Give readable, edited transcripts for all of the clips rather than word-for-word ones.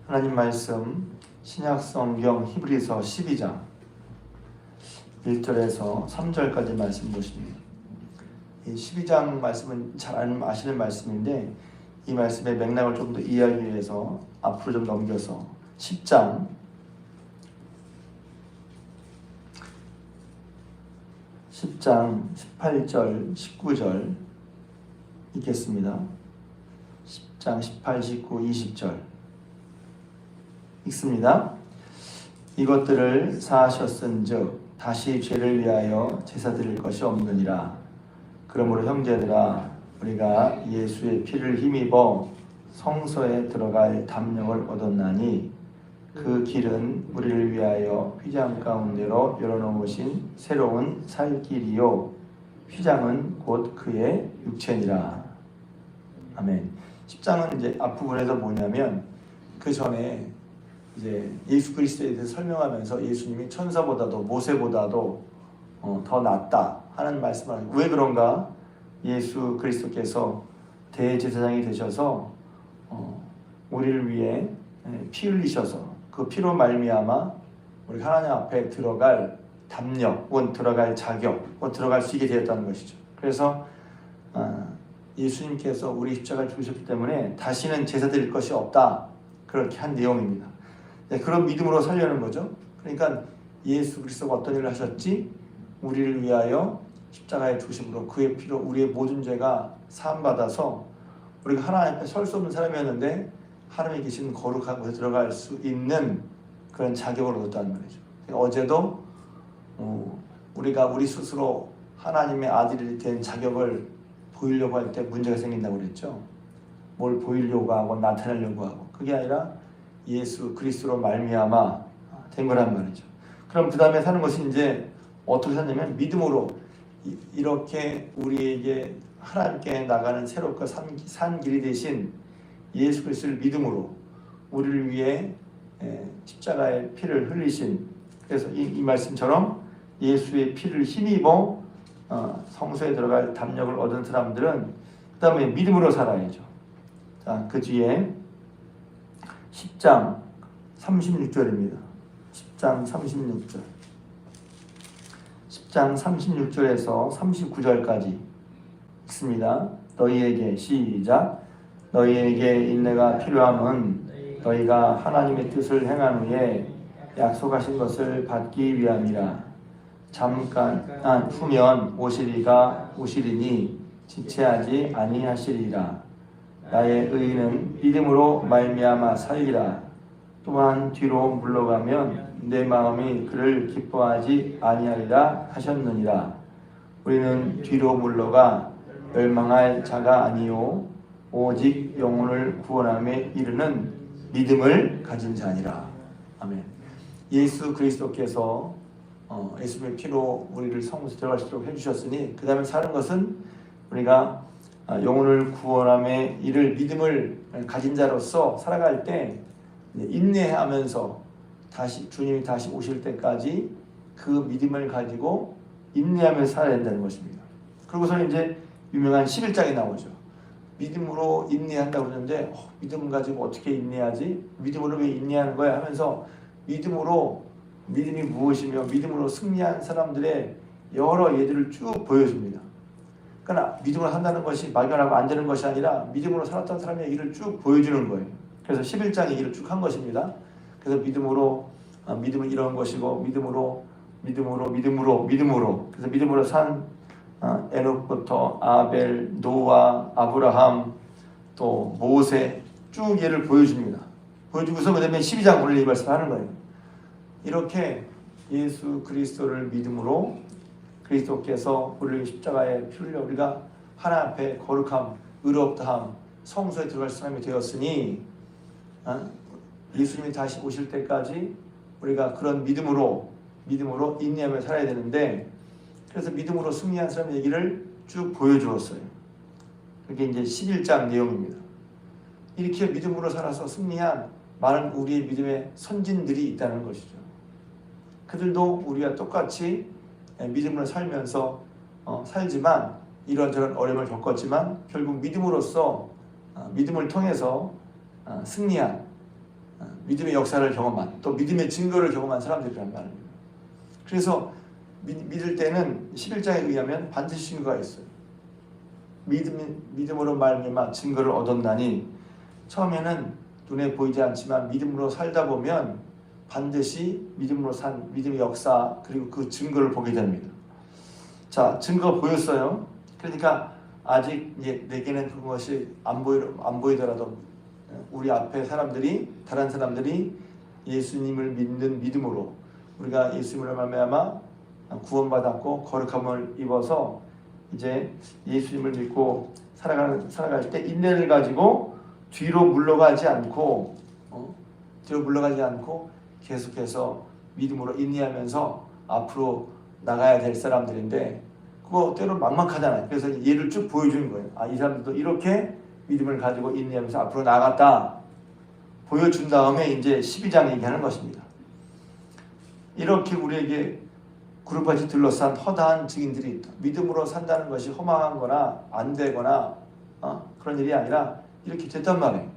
하나님 말씀 신약성경 히브리서 12장 1절에서 3절까지 말씀 보십니다. 이 12장 말씀은 잘 아시는 말씀인데 이 말씀의 맥락을 좀 더 이해하기 위해서 앞으로 좀 넘겨서 10장 18절 19절 읽겠습니다. 10장 18, 19, 20절 읽습니다. 이것들을 사하셨은즉 다시 죄를 위하여 제사 드릴 것이 없느니라. 그러므로 형제들아, 우리가 예수의 피를 힘입어 성소에 들어갈 담력을 얻었나니 그 길은 우리를 위하여 휘장 가운데로 열어놓으신 새로운 살 길이요 휘장은 곧 그의 육체니라. 아멘. 10장은 이제 앞부분에서 뭐냐면 그 전에 이제 예수 그리스도에 대해서 설명하면서 예수님이 천사보다도 모세보다도 더 낫다 하는 말씀을 하고, 왜 그런가? 예수 그리스도께서 대제사장이 되셔서 우리를 위해 피 흘리셔서 그 피로 말미암아 우리 하나님 앞에 들어갈 담력, 혹은 들어갈 자격, 혹은 들어갈 수 있게 되었다는 것이죠. 그래서 예수님께서 우리 십자가를 죽으셨기 때문에 다시는 제사 드릴 것이 없다, 그렇게 한 내용입니다. 그런 믿음으로 살려는 거죠. 그러니까 예수 그리스도가 어떤 일을 하셨지? 우리를 위하여 십자가에 죽으심으로 그의 피로 우리의 모든 죄가 사함받아서 우리가 하나님 앞에 설 수 없는 사람이었는데 하나님이 계신 거룩한 곳에 들어갈 수 있는 그런 자격을 얻었다는 말이죠. 어제도 우리가 우리 스스로 하나님의 아들이 된 자격을 보이려고 할 때 문제가 생긴다고 그랬죠. 뭘 보이려고 하고 나타내려고 하고, 그게 아니라 예수 그리스도로 말미암아 된 거란 말이죠. 그럼 그 다음에 사는 것이 이제 어떻게 사냐면 믿음으로 이렇게 우리에게 하나님께 나가는 새롭고 산 길이 되신 예수 그리스도를 믿음으로 우리를 위해 십자가의 피를 흘리신, 그래서 이 말씀처럼 예수의 피를 힘입어 성소에 들어갈 담력을 얻은 사람들은 그 다음에 믿음으로 살아야죠. 자, 그 뒤에 10장 36절입니다. 10장 36절 10장 36절에서 39절까지 읽습니다. 너희에게 시작. 너희에게 인내가 필요함은 너희가 하나님의 뜻을 행한 후에 약속하신 것을 받기 위함이라. 잠깐 후면 오시리니 지체하지 아니하시리라. 나의 의인은 믿음으로 말미암아 살리라. 또한 뒤로 물러가면 내 마음이 그를 기뻐하지 아니하리라 하셨느니라. 우리는 뒤로 물러가 멸망할 자가 아니요 오직 영혼을 구원함에 이르는 믿음을 가진 자니라. 아멘. 예수 그리스도께서 예수님의 피로 우리를 성소에 들어갈 수 있도록 해주셨으니 그 다음에 사는 것은 우리가 영혼을 구원함에 이를 믿음을 가진 자로서 살아갈 때 인내하면서 주님이 다시 오실 때까지 그 믿음을 가지고 인내하면서 살아야 된다는 것입니다. 그리고서는 이제 유명한 11장이 나오죠. 믿음으로 인내한다고 그러는데 믿음 가지고 어떻게 인내하지? 믿음으로 왜 인내하는 거야? 하면서 믿음이 무엇이며 믿음으로 승리한 사람들의 여러 예들을 쭉 보여줍니다. 그러나 믿음으로 한다는 것이 막연하고 안 되는 것이 아니라 믿음으로 살았던 사람의 얘기를 쭉 보여주는 거예요. 그래서 11장 얘기를 쭉 한 것입니다. 그래서 믿음은 이런 것이고 믿음으로 그래서 믿음으로 산 에녹부터 아벨, 노아, 아브라함, 또 모세 쭉 얘를 보여줍니다. 보여주고서 그 다음에 12장 오늘 이 말씀을 하는 거예요. 이렇게 예수 그리스도를 믿음으로 그리스도께서 우리를 십자가에 피 흘려 우리가 하나님 앞에 거룩함, 의롭다함, 성소에 들어갈 사람이 되었으니 예수님이 다시 오실 때까지 우리가 그런 믿음으로 인내하며 살아야 되는데, 그래서 믿음으로 승리한 사람의 얘기를 쭉 보여주었어요. 그게 이제 11장 내용입니다. 이렇게 믿음으로 살아서 승리한 많은 우리의 믿음의 선진들이 있다는 것이죠. 그들도 우리와 똑같이 믿음으로 살면서 살지만 이런저런 어려움을 겪었지만 결국 믿음으로써 믿음을 통해서 승리한 믿음의 역사를 경험한, 또 믿음의 증거를 경험한 사람들이란 말입니다. 그래서 믿을 때는 11장에 의하면 반드시 증거가 있어요. 믿음으로 말미암아 증거를 얻었나니, 처음에는 눈에 보이지 않지만 믿음으로 살다 보면 반드시 믿음으로 산 믿음의 역사, 그리고 그 증거를 보게 됩니다. 자, 증거 보였어요. 그러니까 아직 내게는 그것이 안 보이더라도 우리 앞에 사람들이, 다른 사람들이 예수님을 믿는 믿음으로, 우리가 예수님을 말미암아 구원받았고 거룩함을 입어서 이제 예수님을 믿고 살아갈 때 인내를 가지고 뒤로 물러가지 않고 계속해서 믿음으로 인내하면서 앞으로 나가야 될 사람들인데, 그거 때로 막막하잖아요. 그래서 예를 쭉 보여주는 거예요. 이 사람들도 이렇게 믿음을 가지고 인내하면서 앞으로 나갔다 보여준 다음에 이제 12장 얘기하는 것입니다. 이렇게 우리에게 그룹같이 둘러싼 허다한 증인들이 있다. 믿음으로 산다는 것이 허망한 거나 안 되거나 그런 일이 아니라 이렇게 됐단 말이에요.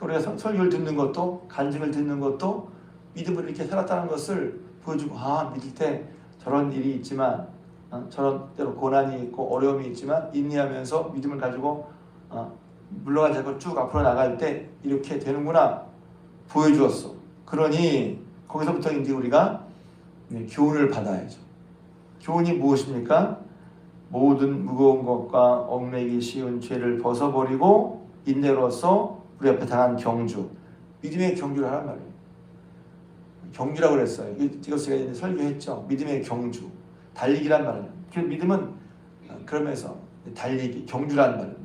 우리가 설교를 듣는 것도, 간증을 듣는 것도 믿음으로 이렇게 살았다는 것을 보여주고, 믿을 때 저런 일이 있지만, 저런 때로 고난이 있고 어려움이 있지만 인내하면서 믿음을 가지고 물러가지 않고 쭉 앞으로 나갈 때 이렇게 되는구나 보여주었어. 그러니 거기서부터 이제 우리가 교훈을 받아야죠. 교훈이 무엇입니까? 모든 무거운 것과 얽매기 쉬운 죄를 벗어버리고 인내로서 우리 앞에 당한 경주, 믿음의 경주를 하란 말이에요. 경주라고 그랬어요. 이거 제가 이제 설교했죠. 믿음의 경주, 달리기란 말이에요. 그 믿음은 그러면서 달리기, 경주란 말이에요.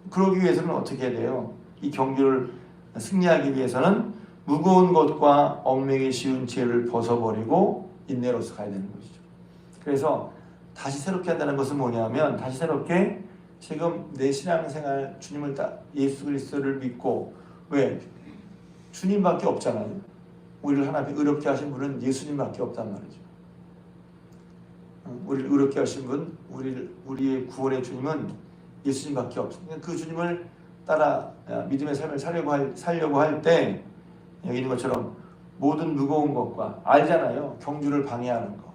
그러기 위해서는 어떻게 해야 돼요? 이 경주를 승리하기 위해서는 무거운 것과 얽매기 쉬운 죄를 벗어버리고 인내로서 가야 되는 것이죠. 그래서 다시 새롭게 한다는 것은 뭐냐면, 다시 새롭게 지금 내 신앙생활, 주님을 예수 그리스도를 믿고, 왜? 주님밖에 없잖아요. 우리를 하나님 의롭게 하신 분은 예수님밖에 없단 말이죠. 우리를 의롭게 하신 분, 우리의 구원의 주님은 예수님밖에 없습니다. 그 주님을 따라 믿음의 삶을 살려고 할 때, 여기 있는 것처럼 모든 무거운 것과, 알잖아요. 경주를 방해하는 거,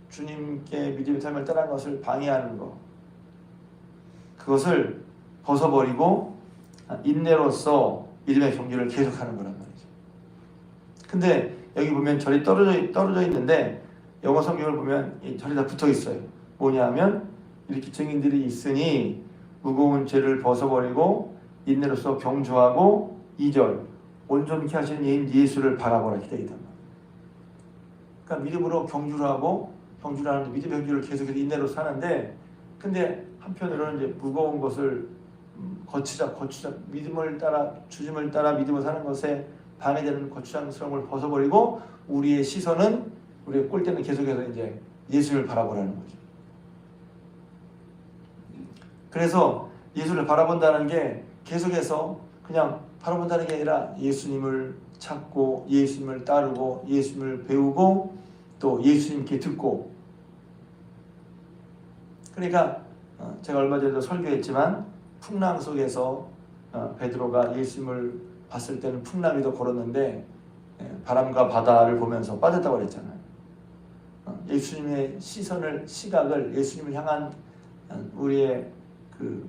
주님께 믿음의 삶을 따라한 것을 방해하는 거, 그것을 벗어버리고 인내로서 믿음의 경주를 계속하는 거란 말이죠. 근데 여기 보면 절이 떨어져 있는데, 영어 성경을 보면 이 절이 다 붙어 있어요. 뭐냐면 이렇게 증인들이 있으니 무거운 죄를 벗어버리고 인내로서 경주하고, 2절 온전케 하시는 이인 예수를 바라보라 이렇게 되어 있단 말이에요. 그러니까 믿음으로 경주를 하고, 하는데 믿음의 경주를 계속해서 인내로 사는데, 근데 한편으로는 이제 무거운 것을 거치자 믿음을 따라, 주님을 따라 믿음을 사는 것에 방해되는 거추장스러움을 벗어버리고 우리의 시선은, 우리의 꼴대는 계속해서 이제 예수를 바라보라는 거죠. 그래서 예수를 바라본다는 게 계속해서 그냥 바라본다는 게 아니라 예수님을 찾고, 예수님을 따르고, 예수님을 배우고, 또 예수님께 듣고. 그러니까 제가 얼마 전에도 설교했지만, 풍랑 속에서 베드로가 예수님을 봤을 때는 풍랑 위도 걸었는데 바람과 바다를 보면서 빠졌다고 그랬잖아요. 예수님의 시각을 예수님을 향한 우리의 그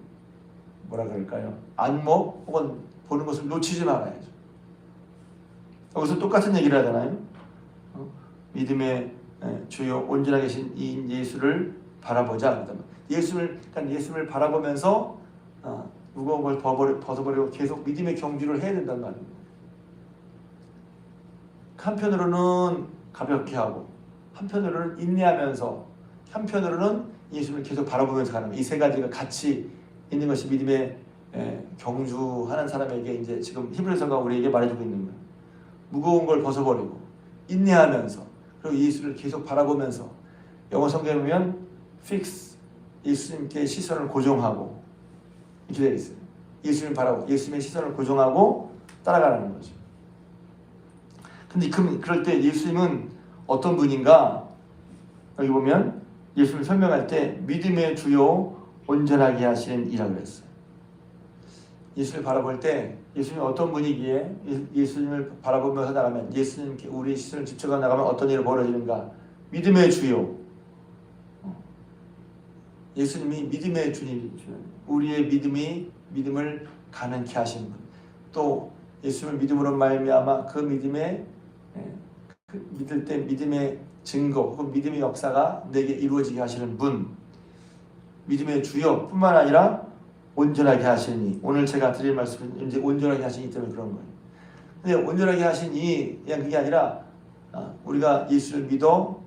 뭐라 그럴까요? 안목 혹은 보는 것을 놓치지 말아야죠. 여기서 똑같은 얘기를 하잖아요. 믿음의 주요 온전하게 계신 이 예수를 바라보자. 예수님을 바라보면서 무거운 걸 벗어버리고 계속 믿음의 경주를 해야 된단 말입니다. 한편으로는 가볍게 하고, 한편으로는 인내하면서, 한편으로는 예수님을 계속 바라보면서 가는, 이 세 가지가 같이 있는 것이 믿음의 경주하는 사람에게 이제 지금 히브리서가 우리에게 말해주고 있는 거예요. 무거운 걸 벗어버리고 인내하면서, 그리고 예수를 계속 바라보면서, 영어 성경에 보면 fix, 예수님께 시선을 고정하고 이렇게 되어 있어요. 예수님을 바라보고 예수님의 시선을 고정하고 따라가는 거죠. 근데 그럴 때 예수님은 어떤 분인가? 여기 보면 예수님을 설명할 때 믿음의 주요 온전하게 하시는 이라고 그랬어요. 예수를 바라볼 때 예수님이 어떤 분이기에 예수님을 바라보면서 나가면 예수님께 우리의 시선을 집중하고 나가면 어떤 일이 벌어지는가? 믿음의 주요. 예수님이 믿음의 주님, 우리의 믿음을 가능케 하신 분. 또 예수님을 믿음으로 말미암아 그 믿음의 믿을 때 믿음의 증거 혹은 믿음의 역사가 내게 이루어지게 하시는 분. 믿음의 주요뿐만 아니라 온전하게 하시니, 오늘 제가 드릴 말씀은 이제 온전하게 하시기 때문에 그런 거예요. 근데 온전하게 하시니 그냥 그게 아니라 우리가 예수를 믿어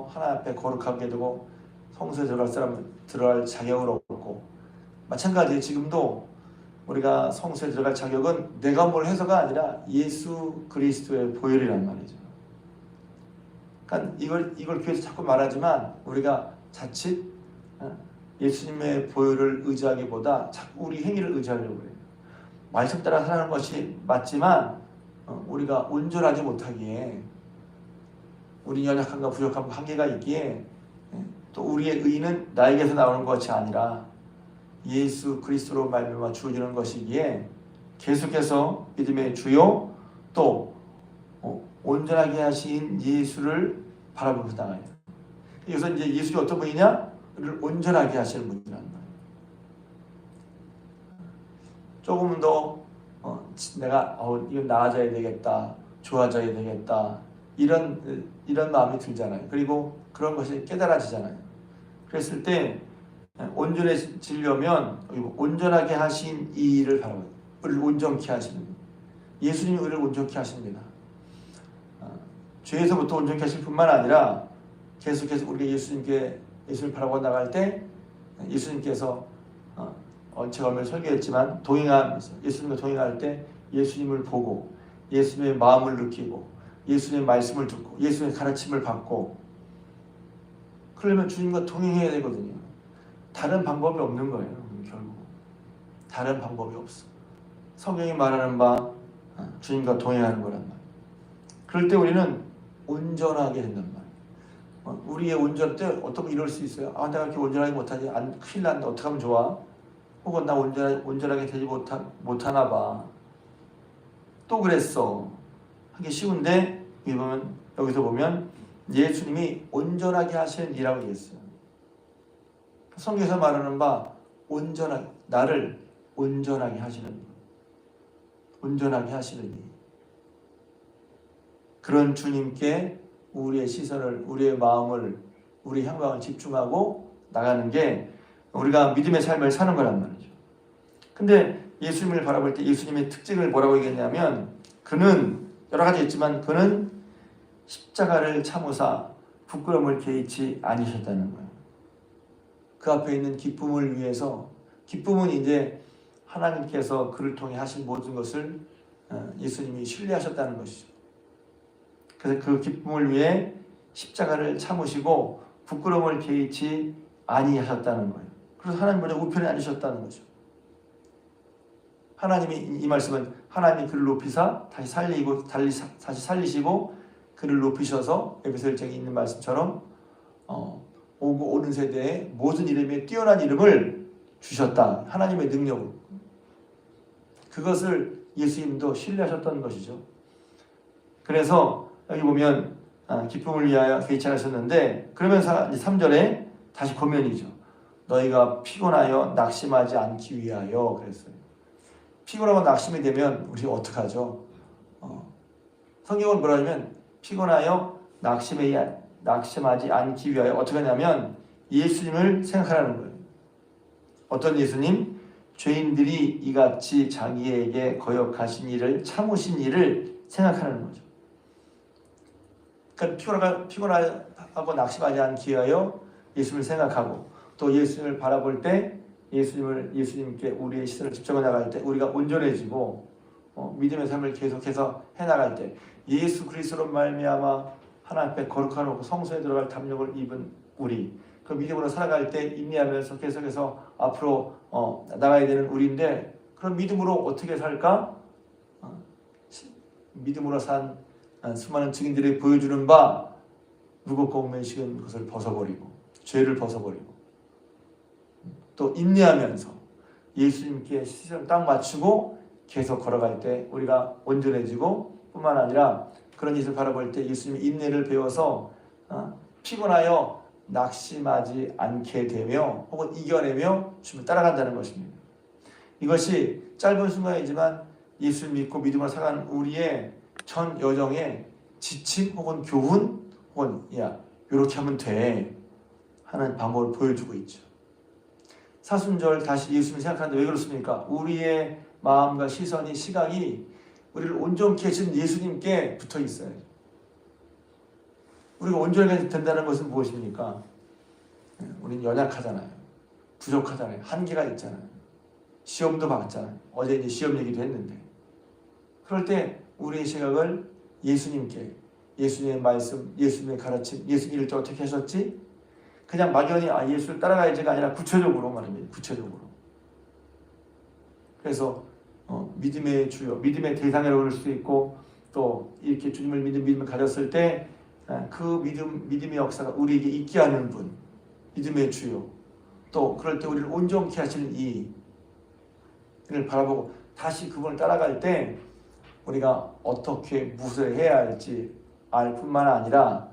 하나님 앞에 거룩하게 되고 성소에 들어갈 사람은 들어갈 자격을 얻고, 마찬가지 지금도 우리가 성소에 들어갈 자격은 내가 뭘 해서가 아니라 예수 그리스도의 보혈이란 말이죠. 그러니까 이걸 교회에서 자꾸 말하지만 우리가 자칫 예수님의 보혈을 의지하기보다 자꾸 우리 행위를 의지하려고 해요. 말씀 따라 살아가는 것이 맞지만 우리가 온전하지 못하기에, 우리 연약함과 부족함과 한계가 있기에, 또 우리의 의는 나에게서 나오는 것이 아니라 예수 그리스도로 말미암아 주어지는 것이기에 계속해서 믿음의 주요 또 온전하게 하신 예수를 바라보면서 나가요. 여기서 이제 예수가 어떤 분이냐? 를 온전하게 하시는 분이란 말이에요. 조금 더 내가 이건 나아져야 되겠다, 좋아져야 되겠다, 이런 마음이 들잖아요. 그리고 그런 것이 깨달아지잖아요. 그랬을 때 온전해지려면 온전하게 하신 이 일을 바라봐요. 우리를 온전케 하시는 분. 예수님이 우리를 온전케 하십니다. 죄에서부터 온전케 하실 뿐만 아니라 계속해서 우리가 예수님을 바라보고 나갈 때 예수님께서 제가 얼마 설교했지만 예수님과 동행할 때 예수님을 보고 예수님의 마음을 느끼고 예수님의 말씀을 듣고 예수님의 가르침을 받고, 그러려면 주님과 동행해야 되거든요. 다른 방법이 없는 거예요. 결국 다른 방법이 없어. 성경이 말하는 바 주님과 동행하는 거란 말이에요. 그럴 때 우리는 온전하게 된단 말이에요. 우리의 온전 때 어떻게 이럴 수 있어요? 내가 이렇게 온전하게 못하지? 큰일 난다. 어떻게 하면 좋아? 혹은 나 온전하게 되지 못하나 봐. 또 그랬어. 하기 쉬운데 여기서 보면 예수님이 온전하게 하시는 이라고 얘기했어요. 성경에서 말하는 바 나를 온전하게 하시는 일. 온전하게 하시는 일. 그런 주님께 우리의 시선을, 우리의 마음을, 우리의 향방을 집중하고 나가는 게 우리가 믿음의 삶을 사는 거란 말이죠. 근데 예수님을 바라볼 때 예수님의 특징을 뭐라고 얘기했냐면, 그는 여러 가지 있지만 그는 십자가를 참으사 부끄러움을 개의치 아니셨다는 거예요. 그 앞에 있는 기쁨을 위해서, 기쁨은 이제 하나님께서 그를 통해 하신 모든 것을 예수님이 신뢰하셨다는 것이죠. 그래서 그 기쁨을 위해 십자가를 참으시고 부끄러움을 개의치 아니하셨다는 거예요. 그래서 하나님 보좌 우편에 앉으셨다는 거죠. 하나님이, 이 말씀은 하나님이 그를 높이사 다시 살리시고 그를 높이셔서 에베소 1장에 있는 말씀처럼 오고 오는 세대에 모든 이름에 뛰어난 이름을 주셨다. 하나님의 능력으로. 그것을 예수님도 신뢰하셨던 것이죠. 그래서 여기 보면 기쁨을 위하여 개의치 않으셨는데, 그러면서 3절에 다시 고면이죠. 너희가 피곤하여 낙심하지 않기 위하여 그랬어요. 피곤하고 낙심이 되면 우리 어떡하죠? 성경은 뭐라 하냐면 피곤하여 낙심하지 않기 위하여 어떻게 하냐면 예수님을 생각하라는 거예요. 어떤 예수님? 죄인들이 이같이 자기에게 거역하신 일을 참으신 일을 생각하는 거죠. 그러니까 피곤하고 낙심하지 않기 위하여 예수님을 생각하고, 또 예수님을 바라볼 때 예수님께 우리의 시선을 집중해 나갈 때 우리가 온전해지고 믿음의 삶을 계속해서 해나갈 때 예수 그리스도로 말미암아 하나님 앞에 거룩하고 성소에 들어갈 담력을 입은 우리, 그 믿음으로 살아갈 때 인내하면서 계속해서 앞으로 나가야 되는 우리인데, 그런 믿음으로 어떻게 살까? 믿음으로 산 수많은 증인들이 보여주는 바 무겁고 웅매식은 것을 벗어버리고 죄를 벗어버리고 또 인내하면서 예수님께 시선 딱 맞추고 계속 걸어갈 때 우리가 온전해지고 뿐만 아니라 그런 예수를 바라볼 때 예수님의 인내를 배워서 피곤하여 낙심하지 않게 되며 혹은 이겨내며 주님을 따라간다는 것입니다. 이것이 짧은 순간이지만 예수를 믿고 믿음으로 살아가는 우리의 전 여정에 지침 혹은 교훈 혹은 야 이렇게 하면 돼 하는 방법을 보여주고 있죠. 사순절 다시 예수님을 생각하는데 왜 그렇습니까? 우리의 마음과 시선이 시각이 우리를 온전케 하신 예수님께 붙어 있어요. 우리가 온전하게 된다는 것은 무엇입니까? 우리는 연약하잖아요. 부족하잖아요. 한계가 있잖아요. 시험도 봤잖아요. 어제 이제 시험 얘기도 했는데 그럴 때 우리의 시각을 예수님께 예수님의 말씀, 예수님의 가르침, 예수님 일때 어떻게 하셨지? 그냥 막연히 예수를 따라가야지가 아니라 구체적으로 말입니다. 구체적으로. 그래서 믿음의 주요, 믿음의 대상이라고 할 수도 있고 또 이렇게 주님을 믿음을 가졌을 때 그 믿음의 역사가 우리에게 있게 하는 분, 믿음의 주요. 또 그럴 때 우리를 온전케 하시는 이를 바라보고 다시 그분을 따라갈 때 우리가 어떻게 무엇을 해야 할지 알 뿐만 아니라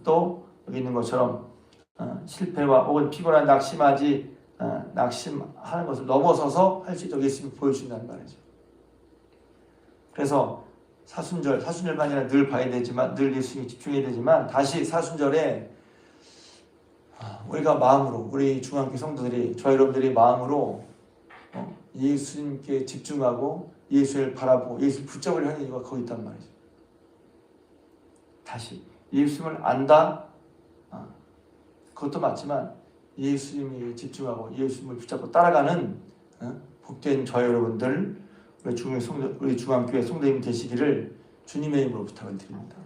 또 여기 있는 것처럼 실패와 혹은 피곤한 낙심하는 것을 넘어서서 할 수 있도록 예수님이 보여준다는 말이죠. 그래서 사순절만이 아니라 늘 봐야 되지만 늘 예수님이 집중해야 되지만 다시 사순절에 우리가 마음으로 우리 중앙교회 성도들이 저 여러분들이 마음으로 예수님께 집중하고 예수를 바라보고 예수를 붙잡으려 하는 이유가 거기 있단 말이죠. 다시 예수님을 안다 그것도 맞지만 예수님이 집중하고 예수님을 붙잡고 따라가는 복된 저 여러분들 우리 중앙교회 성도님 되시기를 주님의 이름으로 부탁을 드립니다.